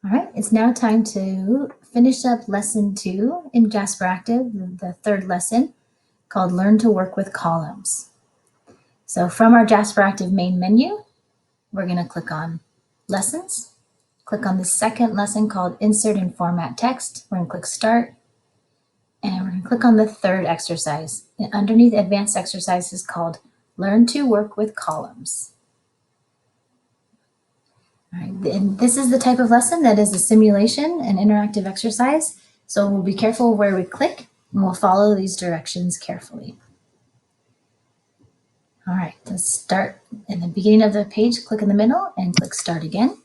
All right, it's now time to finish up lesson 2 in Jasper Active, the third lesson called Learn to Work with Columns. So from our Jasper Active main menu, we're going to click on Lessons, click on the second lesson called Insert and Format Text. We're going to click Start, and we're going to click on the third exercise. And underneath Advanced Exercise is called Learn to Work with Columns. All right, and this is the type of lesson that is a simulation and interactive exercise. So we'll be careful where we click and we'll follow these directions carefully. All right, let's start in the beginning of the page, click in the middle and click Start again.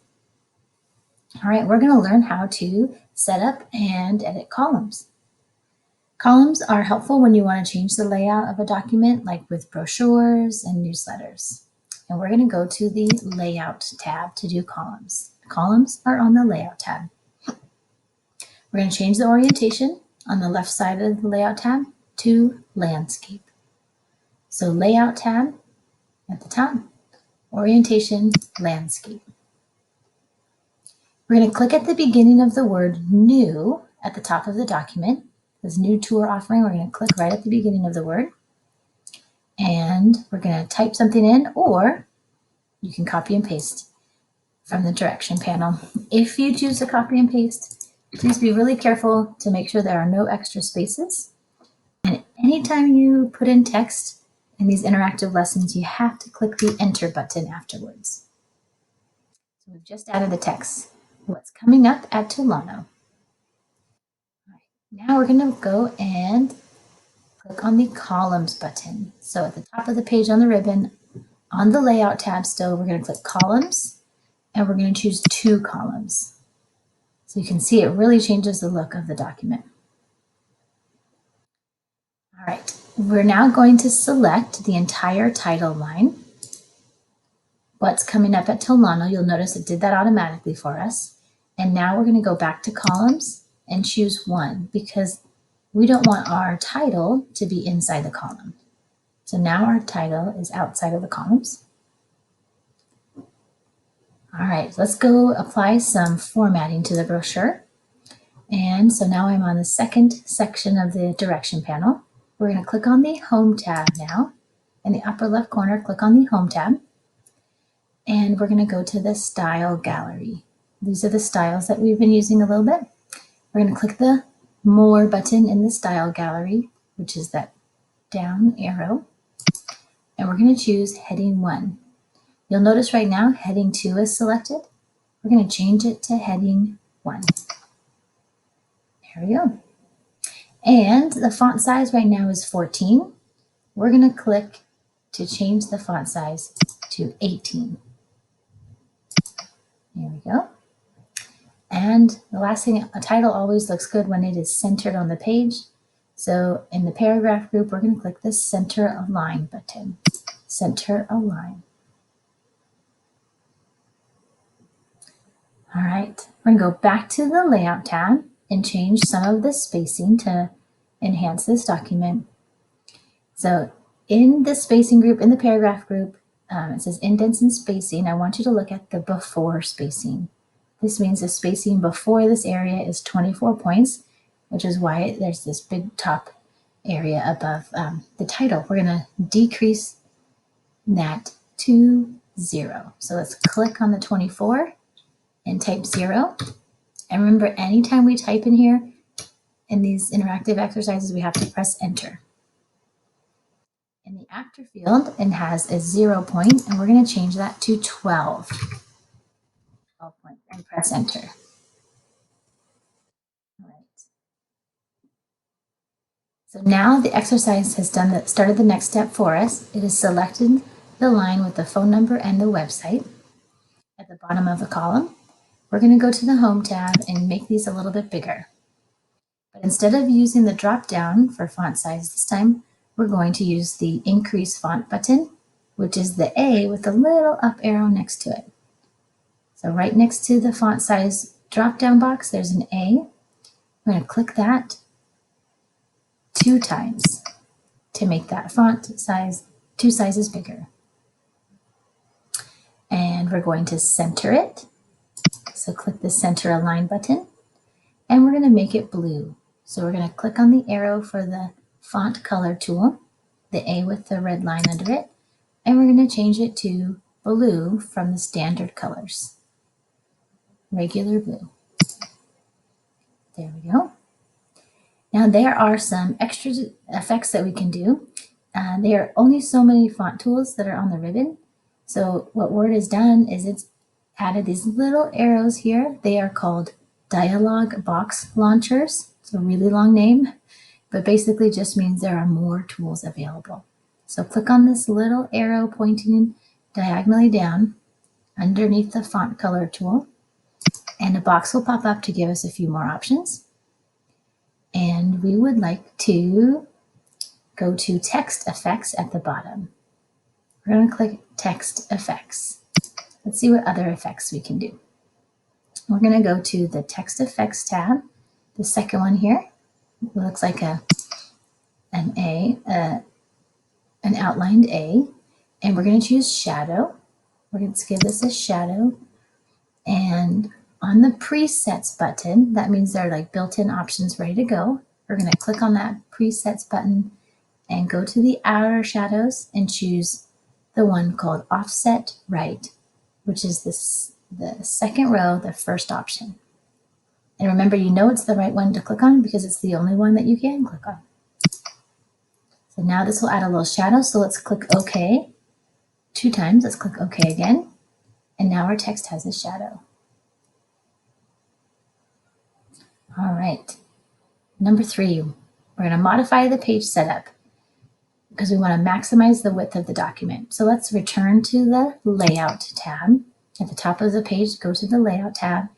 All right, we're going to learn how to set up and edit columns. Columns are helpful when you want to change the layout of a document, like with brochures and newsletters. And we're going to go to the Layout tab to do columns. Columns are on the Layout tab. We're going to change the orientation on the left side of the Layout tab to Landscape. So Layout tab at the top, Orientation, Landscape. We're going to click at the beginning of the word New at the top of the document. This new tour offering, we're going to click right at the beginning of the word. And we're going to type something in, or you can copy and paste from the direction panel. If you choose to copy and paste, please be really careful to make sure there are no extra spaces. And anytime you put in text in these interactive lessons, you have to click the Enter button afterwards. So we've just added the text. What's coming up at Tulano? Now we're going to go and click on the Columns button. So at the top of the page on the ribbon, on the Layout tab still, we're going to click Columns, and we're going to choose 2 columns. So you can see it really changes the look of the document. All right, we're now going to select the entire title line. What's coming up at Tulano, you'll notice it did that automatically for us. And now we're going to go back to Columns and choose 1 because we don't want our title to be inside the column. So now our title is outside of the columns. All right, let's go apply some formatting to the brochure. And so now I'm on the second section of the direction panel. We're going to click on the Home tab now. In the upper left corner, click on the Home tab. And we're going to go to the Style Gallery. These are the styles that we've been using a little bit. We're going to click the More button in the Style Gallery, which is that down arrow. And we're going to choose Heading 1. You'll notice right now Heading 2 is selected. We're going to change it to Heading 1. There we go. And the font size right now is 14. We're going to click to change the font size to 18. There we go. And the last thing, a title always looks good when it is centered on the page. So in the paragraph group, we're going to click the Center Align button. Center Align. All right, we're going to go back to the Layout tab and change some of the spacing to enhance this document. So in the spacing group, in the paragraph group, it says indents and spacing. I want you to look at the before spacing. This means the spacing before this area is 24 points, which is why there's this big top area above the title. We're going to decrease that to 0. So let's click on the 24 and type 0. And remember, anytime we type in here, in these interactive exercises, we have to press Enter. In the After field, it has a 0 point, and we're going to change that to 12. 12 points, and press Enter. All right. So now the exercise has started the next step for us. It has selected the line with the phone number and the website at the bottom of the column. We're going to go to the Home tab and make these a little bit bigger. But instead of using the drop down for font size this time, we're going to use the Increase Font button, which is the A with the little up arrow next to it. So right next to the font size drop down box, there's an A. We're going to click that 2 times to make that font size 2 sizes bigger. And we're going to center it So click the center align button and we're going to make it blue. So we're going to click on the arrow for the font color tool, the A with the red line under it, and we're going to change it to blue from the standard colors. Regular blue. There we go. Now there are some extra effects that we can do. There are only so many font tools that are on the ribbon. So what Word has done is it's added these little arrows here. They are called dialog box launchers. It's a really long name, but basically just means there are more tools available. So click on this little arrow pointing diagonally down underneath the font color tool, and a box will pop up to give us a few more options. And we would like to go to text effects at the bottom. We're going to click text effects. Let's see what other effects we can do. We're going to go to the text effects tab, the second one here. It looks like an outlined A, and we're going to choose shadow. We're going to give this a shadow, and on the presets button, that means they're like built-in options ready to go. We're going to click on that presets button and go to the outer shadows and choose the one called offset right, which is the second row, the first option. And remember, you know it's the right one to click on because it's the only one that you can click on. So now this will add a little shadow. So let's click OK 2 times. Let's click OK again. And now our text has a shadow. All right. Number 3, we're going to modify the page setup because we want to maximize the width of the document. So let's return to the Layout tab. At the top of the page, go to the Layout tab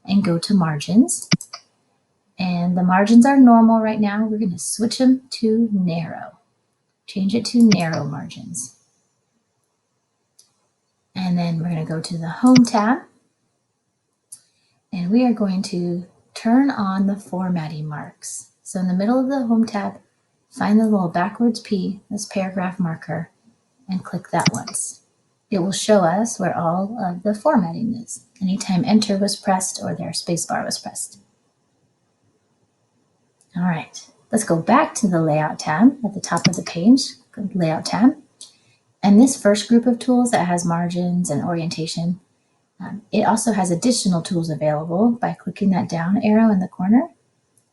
and go to Margins. And the margins are normal right now. We're going to switch them to narrow. Change it to narrow margins. And then we're going to go to the Home tab. And we are going to turn on the formatting marks. So in the middle of the Home tab, find the little backwards P, this paragraph marker, and click that once. It will show us where all of the formatting is, anytime Enter was pressed or their spacebar was pressed. All right, let's go back to the Layout tab at the top of the page, Layout tab. And this first group of tools that has margins and orientation, it also has additional tools available by clicking that down arrow in the corner.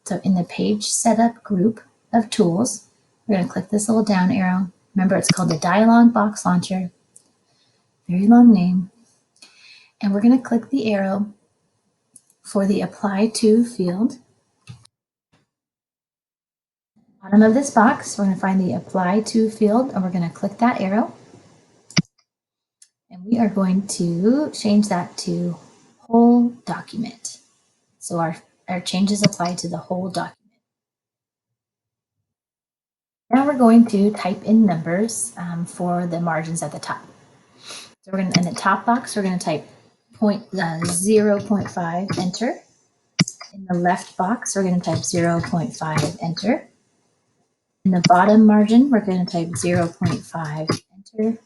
So in the page setup group of tools, we're going to click this little down arrow. Remember, it's called the Dialog Box Launcher. Very long name. And we're going to click the arrow for the Apply To field. Bottom of this box, we're going to find the Apply To field, and we're going to click that arrow. And we are going to change that to whole document. So our changes apply to the whole document. Now we're going to type in numbers for the margins at the top. So we're going to, in the top box, we're going to type 0.5, enter. In the left box, we're going to type 0.5, enter. In the bottom margin, we're going to type 0.5, enter.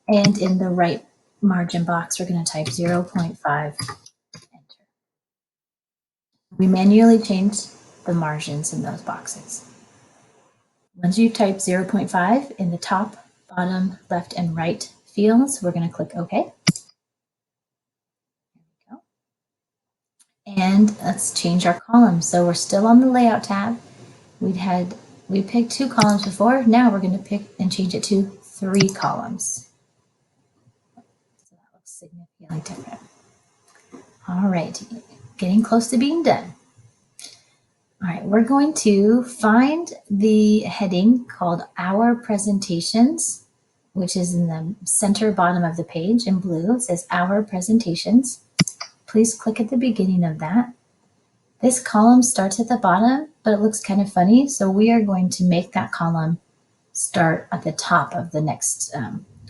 And in the right margin box, we're going to type 0.5, enter. We manually change the margins in those boxes. Once you type 0.5 in the top, bottom, left, and right fields, we're going to click OK. There we go. And let's change our columns. So we're still on the Layout tab. We picked 2 columns before. Now we're going to pick and change it to 3 columns. So that looks significantly different. All right, getting close to being done. All right, we're going to find the heading called Our Presentations, which is in the center bottom of the page in blue. It says Our Presentations. Please click at the beginning of that. This column starts at the bottom, but it looks kind of funny. So we are going to make that column start at the top of the next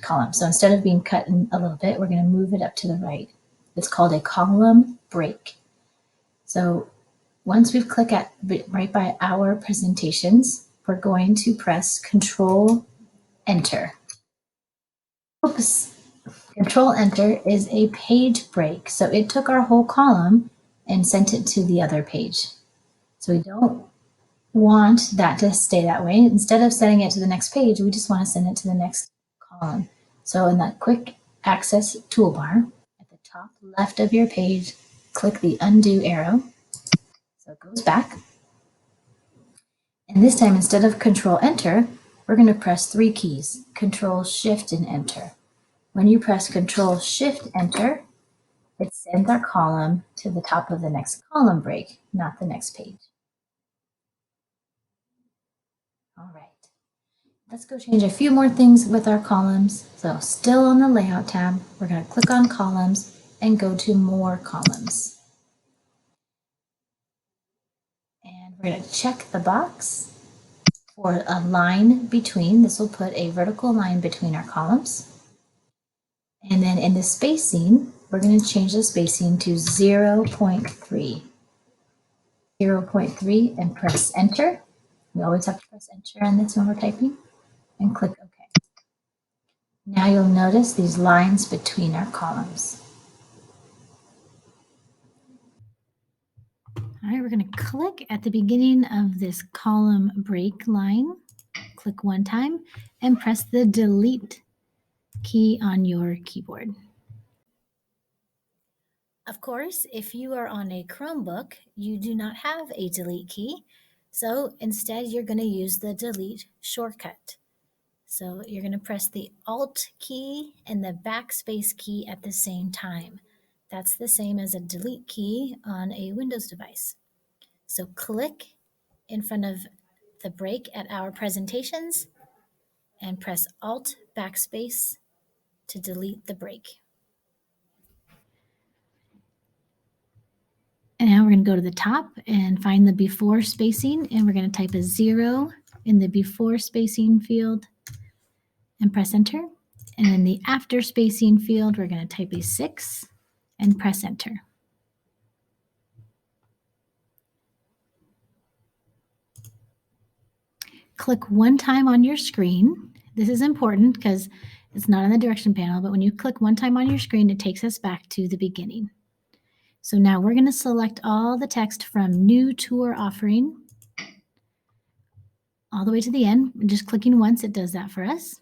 column. So instead of being cut in a little bit, we're going to move it up to the right. It's called a column break. So once we've clicked at right by Our Presentations, we're going to press Control Enter. Oops, Control Enter is a page break. So it took our whole column and sent it to the other page. So we don't want that to stay that way. Instead of sending it to the next page, we just want to send it to the next column. So in that quick access toolbar at the top left of your page, click the undo arrow. So it goes back. And this time, instead of Control Enter, we're going to press 3 keys, Control Shift and Enter. When you press Control Shift Enter, it sends our column to the top of the next column break, not the next page. All right. Let's go change a few more things with our columns. So still on the Layout tab, we're going to click on Columns and go to More Columns. And we're going to check the box for a line between. This will put a vertical line between our columns. And then in the spacing, we're going to change the spacing to 0.3. 0.3 and press Enter. We always have to press Enter on this when we're typing, and click OK. Now you'll notice these lines between our columns. All right, we're going to click at the beginning of this column break line. Click one time and press the Delete key on your keyboard. Of course, if you are on a Chromebook, you do not have a delete key. So instead, you're going to use the delete shortcut. So you're going to press the Alt key and the backspace key at the same time. That's the same as a delete key on a Windows device. So click in front of the break at our presentations and press Alt backspace to delete the break. And now we're going to go to the top and find the before spacing, and we're going to type a 0 in the before spacing field and press Enter. And in the after spacing field, we're going to type a 6 and press Enter. Click one time on your screen. This is important because it's not on the direction panel, but when you click one time on your screen, it takes us back to the beginning. So now we're going to select all the text from New Tour Offering all the way to the end. Just clicking once, it does that for us.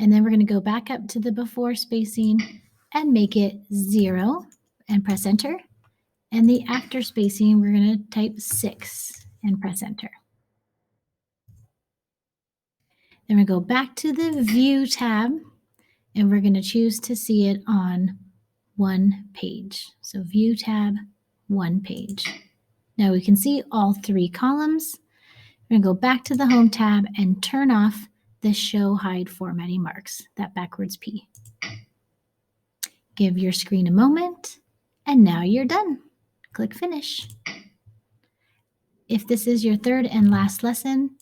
And then we're going to go back up to the before spacing and make it 0 and press Enter. And the after spacing, we're going to type 6 and press Enter. Then we go back to the View tab, and we're going to choose to see it on one page. So View tab, one page. Now we can see all 3 columns. We're going to go back to the Home tab and turn off the Show Hide Formatting Marks, that backwards P. Give your screen a moment, and now you're done. Click Finish. If this is your third and last lesson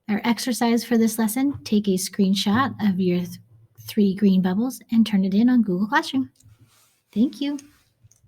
or exercise for this lesson, take a screenshot of your 3 green bubbles and turn it in on Google Classroom. Thank you.